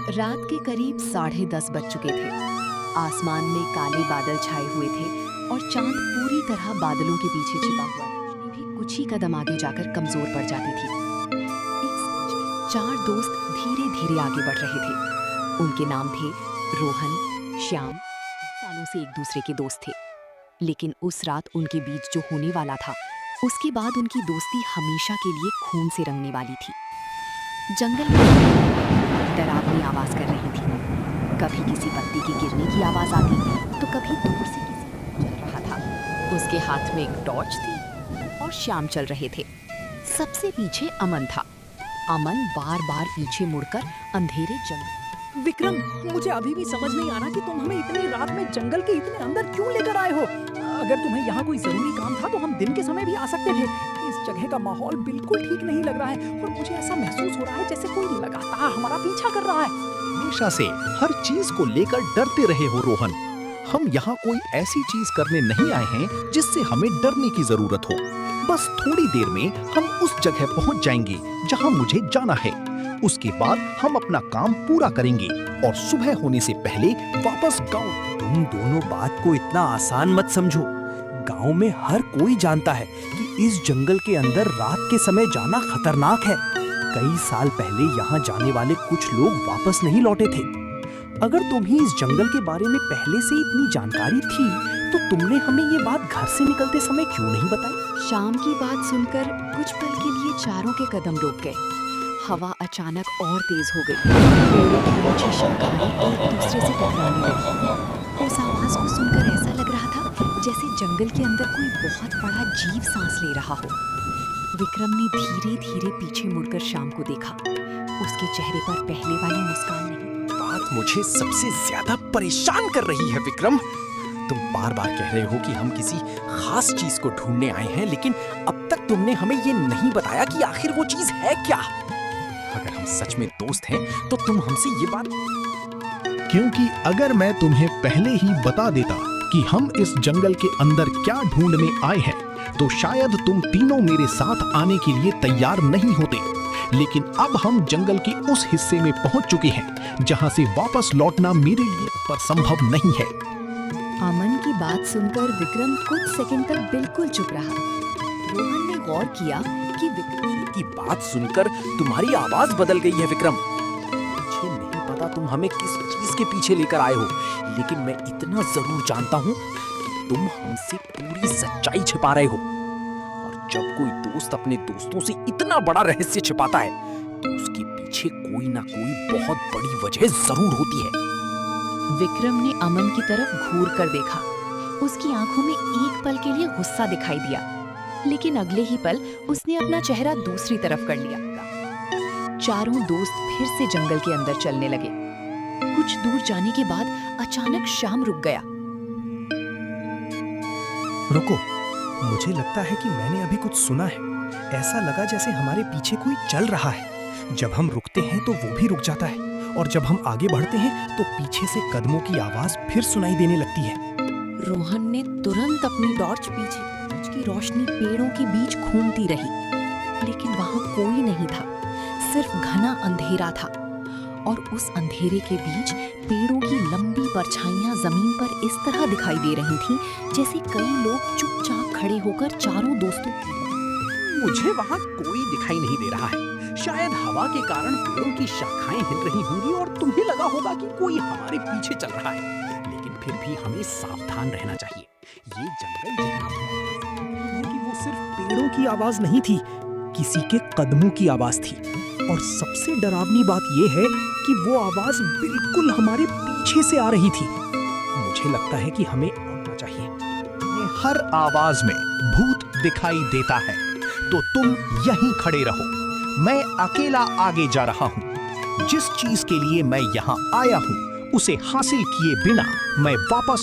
रात के करीब 10:30 बज चुके थे। आसमान में काले बादल छाए हुए थे और चांद पूरी तरह बादलों के पीछे छिपा हुआ था। रोशनी भी कुछ ही कदम आगे जाकर कमजोर पड़ जाती थी। एक चार दोस्त धीरे धीरे आगे बढ़ रहे थे। उनके नाम थे रोहन, श्याम। सालों से एक दूसरे के दोस्त थे, लेकिन उस रात उनके बीच जो होने वाला था, उसके बाद उनकी दोस्ती हमेशा के लिए खून से रंगने वाली थी। जंगल में डरावनी आवाज कर रही थी। कभी किसी पत्ती के गिरने की आवाज आती तो कभी दूर से किसी चल रहा था। उसके हाथ में एक टॉर्च थी और श्याम चल रहे थे। सबसे पीछे अमन था। अमन बार बार पीछे मुड़कर अंधेरे जंगल। विक्रम, मुझे अभी भी समझ नहीं आ रहा कि तुम हमें इतनी रात में जंगल के इतने अंदर क्यों लेकर आए हो। अगर तुम्हें यहाँ कोई जरूरी काम था तो हम दिन के समय भी आ सकते थे। इस जगह का माहौल बिल्कुल ठीक नहीं लग रहा है और मुझे ऐसा महसूस हो रहा है जैसे कोई लगातार हमारा पीछा कर रहा है। हमेशा से हर चीज को लेकर डरते रहे हो रोहन। हम यहाँ कोई ऐसी चीज करने नहीं आए हैं जिससे हमें डरने की जरूरत हो। बस थोड़ी देर में हम उस जगह पहुँच जाएंगे जहाँ मुझे जाना है। उसके बाद हम अपना काम पूरा करेंगे और सुबह होने से पहले वापस गांव। तुम दोनों बात को इतना आसान मत समझो। गांव में हर कोई जानता है कि इस जंगल के अंदर रात के समय जाना खतरनाक है। कई साल पहले यहाँ जाने वाले कुछ लोग वापस नहीं लौटे थे। अगर तुम्हें इस जंगल के बारे में पहले से इतनी जानकारी थी तो तुमने हमें ये बात घर से निकलते समय क्यों नहीं बताई? शाम की बात सुनकर कुछ पल के लिए चारों के कदम रुक गए। हवा अचानक और तेज हो गई। पेड़ों की ऊंची शाखाएं एक दूसरे से टकराने लगी। उस आवाज को सुनकर ऐसा लग रहा था जैसे जंगल के अंदर कोई बहुत बड़ा जीव सांस ले रहा हो। विक्रम ने धीरे धीरे पीछे मुड़कर शाम को देखा। उसके चेहरे पर पहले वाली मुस्कान नहीं। बात मुझे सबसे ज्यादा परेशान कर रही है विक्रम। तुम बार बार कह रहे हो कि हम किसी खास चीज को ढूंढने आए हैं, लेकिन अब तक तुमने हमें ये नहीं बताया कि आखिर वो चीज है क्या। अगर हम सच में दोस्त हैं तो तुम हमसे ये बात। क्योंकि अगर मैं तुम्हें पहले ही बता देता कि हम इस जंगल के अंदर क्या ढूंढने आए हैं तो शायद तुम तीनों मेरे साथ आने के लिए तैयार नहीं होते। लेकिन अब हम जंगल के उस हिस्से में पहुंच चुके हैं जहां से वापस लौटना मेरे लिए पर संभव नहीं है। अमन की बात सुनकर विक्रम कुछ सेकंड तक बिल्कुल चुप रहा। रोहन ने गौर किया कि विक्रम की बात सुनकर तुम्हारी आवाज बदल गई है विक्रम। मुझे नहीं पता तुम हमें किस चीज के पीछे लेकर आए हो, लेकिन मैं इतना जरूर जानता हूँ कि तुम हमसे पूरी सच्चाई छिपा रहे हो। और जब कोई दोस्त अपने दोस्तों से इतना बड़ा रहस्य छिपाता है तो उसके पीछे कोई ना कोई बहुत बड़ी वजह जरूर होती है। विक्रम ने अमन की तरफ घूर कर देखा। उसकी आंखों में एक पल के लिए गुस्सा दिखाई दिया, लेकिन अगले ही पल उसने अपना चेहरा दूसरी तरफ कर लिया। चारों दोस्त फिर से जंगल के अंदर चलने लगे। कुछ दूर जाने के बाद अचानक शाम रुक गया। रुको, मुझे लगता है कि मैंने अभी कुछ सुना है। ऐसा लगा जैसे हमारे पीछे कोई चल रहा है। जब हम रुकते हैं तो वो भी रुक जाता है और जब हम आगे बढ़ते हैं तो पीछे से कदमों की आवाज फिर सुनाई देने लगती है। रोहन ने तुरंत अपनी टॉर्च पीछे की रोशनी पेड़ों के बीच घूमती रही, लेकिन वहां कोई नहीं था। सिर्फ घना अंधेरा था और उस अंधेरे के बीच पेड़ों की लंबी परछाइयां जमीन पर इस तरह दिखाई दे रही थीं जैसे कई लोग चुपचाप खड़े होकर चारों दोस्तों। मुझे वहाँ कोई दिखाई नहीं दे रहा है। शायद हवा के कारण पेड़ों की शाखाएं हिल रही होंगी और तुम्हें लगा होगा कि कोई हमारे पीछे चल रहा है, लेकिन फिर भी हमें सावधान रहना चाहिए। ये जंगल कि वो सिर्फ पेड़ों की आवाज नहीं थी, किसी के कदमों की आवाज थी। और सबसे डरावनी बात यह है कि वो आवाज बिल्कुल हमारे पीछे से आ रही थी। मुझे लगता है कि हमें आना चाहिए। हर आवाज में भूत दिखाई देता है तो तुम यहीं खड़े रहो। मैं अकेला आगे जा रहा हूँ। जिस चीज के लिए मैं यहाँ आया हूँ उसे हासिल किए बिना मैं वापस